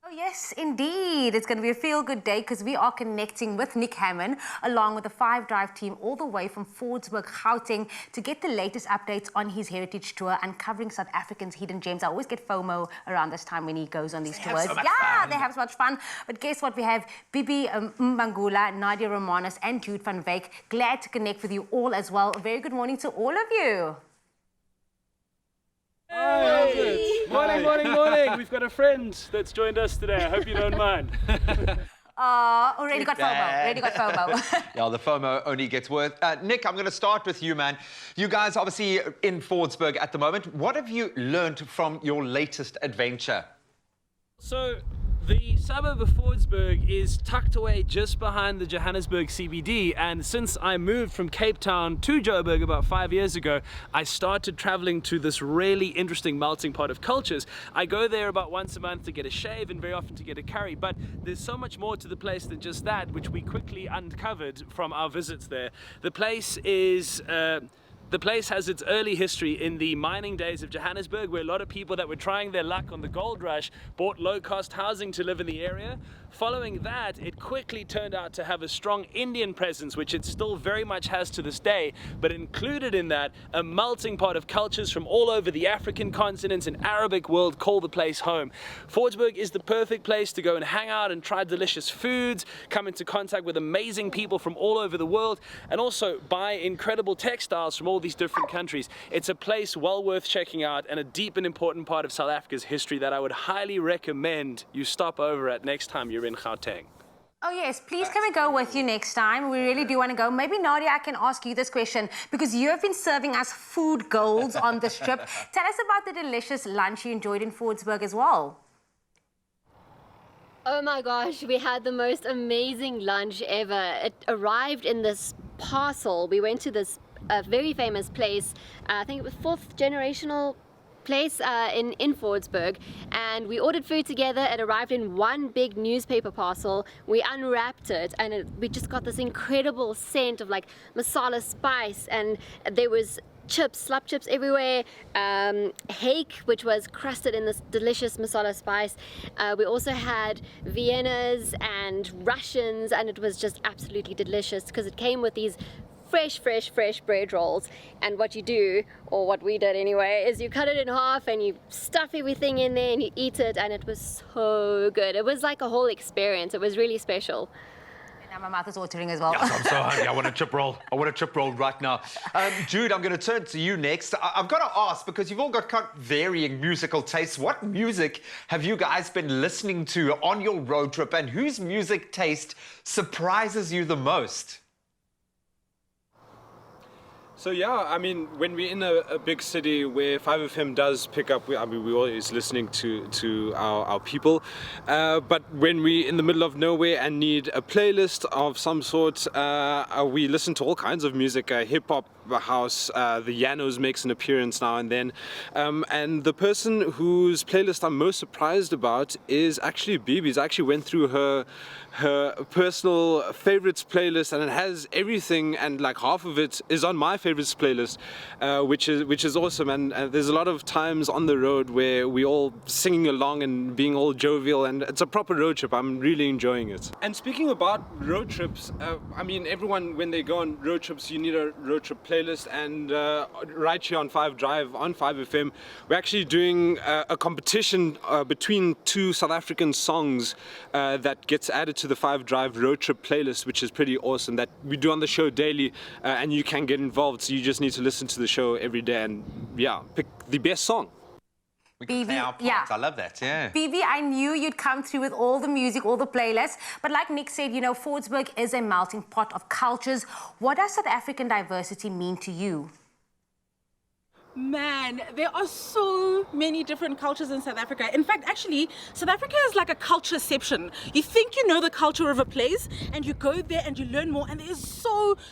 Oh, yes, indeed. It's going to be a feel-good day because we are connecting with Nick Hamman along with the 5 Drive team all the way from Fordsburg, Gauteng to get the latest updates on his heritage tour and covering South Africa's hidden gems. I always get FOMO around this time when he goes on these tours. They have so much fun. But guess what? We have Bibi Mbangula, Nadia Romanos and Jude van Wyk. Glad to connect with you all as well. A very good morning to all of you. Hey. Morning. We've got a friend that's joined us today. I hope you don't mind. Already got FOMO. Yeah, the FOMO only gets worse. Nick, I'm going to start with you, man. You guys obviously in Fordsburg at the moment. What have you learned from your latest adventure? So, the suburb of Fordsburg is tucked away just behind the Johannesburg CBD, and since I moved from Cape Town to Joburg about 5 years ago, I started traveling to this really interesting melting pot of cultures. I go there about once a month to get a shave and very often to get a curry, but there's so much more to the place than just that, which we quickly uncovered from our visits there. The place has its early history in the mining days of Johannesburg, where a lot of people that were trying their luck on the gold rush bought low-cost housing to live in the area. Following that, it quickly turned out to have a strong Indian presence, which it still very much has to this day, but included in that, a melting pot of cultures from all over the African continent and Arabic world call the place home. Fordsburg is the perfect place to go and hang out and try delicious foods, come into contact with amazing people from all over the world, and also buy incredible textiles from all these different countries. It's a place well worth checking out and a deep and important part of South Africa's history that I would highly recommend you stop over at next time you're in Gauteng. Oh yes, please can we go with you next time? We really do want to go. Maybe Nadia, I can ask you this question because you have been serving us food golds on this trip. Tell us about the delicious lunch you enjoyed in Fordsburg as well. Oh my gosh, we had the most amazing lunch ever. It arrived in this parcel. We went to this very famous place, I think it was 4th generational place in Fordsburg, and we ordered food together. It arrived in one big newspaper parcel. We unwrapped it and we just got this incredible scent of like masala spice, and there was chips, slap chips everywhere, hake, which was crusted in this delicious masala spice. We also had Viennas and Russians, and it was just absolutely delicious because it came with these fresh bread rolls, and what you do, or what we did anyway, is you cut it in half and you stuff everything in there and you eat it, and it was so good. It was like a whole experience. It was really special. Now my mouth is watering as well. Yes, I'm so hungry. I want a chip roll. I want a chip roll right now. Jude, I'm going to turn to you next. I've got to ask, because you've all got varying musical tastes, what music have you guys been listening to on your road trip, and whose music taste surprises you the most? So yeah, I mean, when we're in a big city where 5FM does pick up, we're always listening to our people. But when we're in the middle of nowhere and need a playlist of some sort, we listen to all kinds of music, hip-hop, house, the Yanos makes an appearance now and then. And the person whose playlist I'm most surprised about is actually Bibi's. I actually went through her personal favorites playlist, and it has everything, and like half of it is on my favorites playlist, which is awesome. And there's a lot of times on the road where we all singing along and being all jovial, and it's a proper road trip. I'm really enjoying it. And speaking about road trips, I mean, everyone, when they go on road trips, you need a road trip playlist, and right here on 5 Drive on 5FM, we're actually doing a competition between 2 South African songs that gets added to the 5 Drive road trip playlist, which is pretty awesome, that we do on the show daily, and you can get involved. So you just need to listen to the show every day and pick the best song. We can play our parts. I love that, yeah. Bibi, I knew you'd come through with all the music, all the playlists. But like Nick said, you know, Fordsburg is a melting pot of cultures. What does South African diversity mean to you? Man, there are so many different cultures in South Africa. In fact, actually, South Africa is like a cultureception. You think you know the culture of a place, and you go there and you learn more, and there's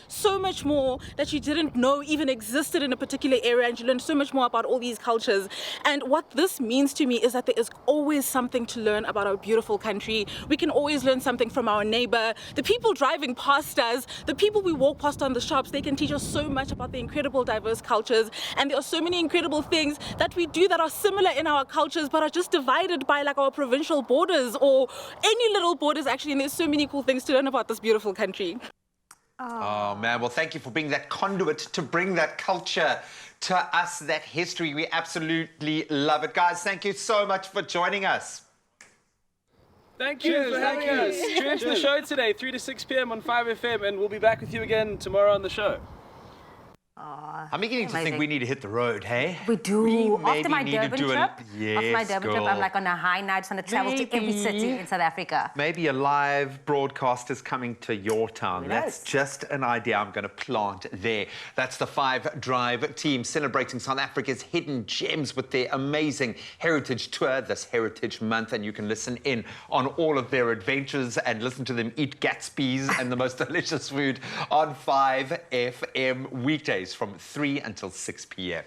so much more that you didn't know even existed in a particular area, and you learn so much more about all these cultures. And what this means to me is that there is always something to learn about our beautiful country. We can always learn something from our neighbor, the people driving past us, the people we walk past on the shops. They can teach us so much about the incredible diverse cultures, and there are so so many incredible things that we do that are similar in our cultures, but are just divided by like our provincial borders or any little borders actually. And there's so many cool things to learn about this beautiful country. Oh, man. Well, thank you for being that conduit to bring that culture to us, that history. We absolutely love it. Guys, thank you so much for joining us. Thank you for having us. Tune into the show today, 3 to 6 p.m. on 5FM, and we'll be back with you again tomorrow on the show. I'm beginning to think we need to hit the road, hey? We do. We After my maybe need to Durban do trip, Yes, after my Durban trip, girl. I'm like on a high night, just want to travel to every city in South Africa. Maybe a live broadcast is coming to your town. Who That's knows? just an idea I'm going to plant there. That's the 5 Drive team celebrating South Africa's hidden gems with their amazing heritage tour this Heritage Month. And you can listen in on all of their adventures and listen to them eat Gatsby's and the most delicious food on 5FM weekdays from 3 until 6 p.m.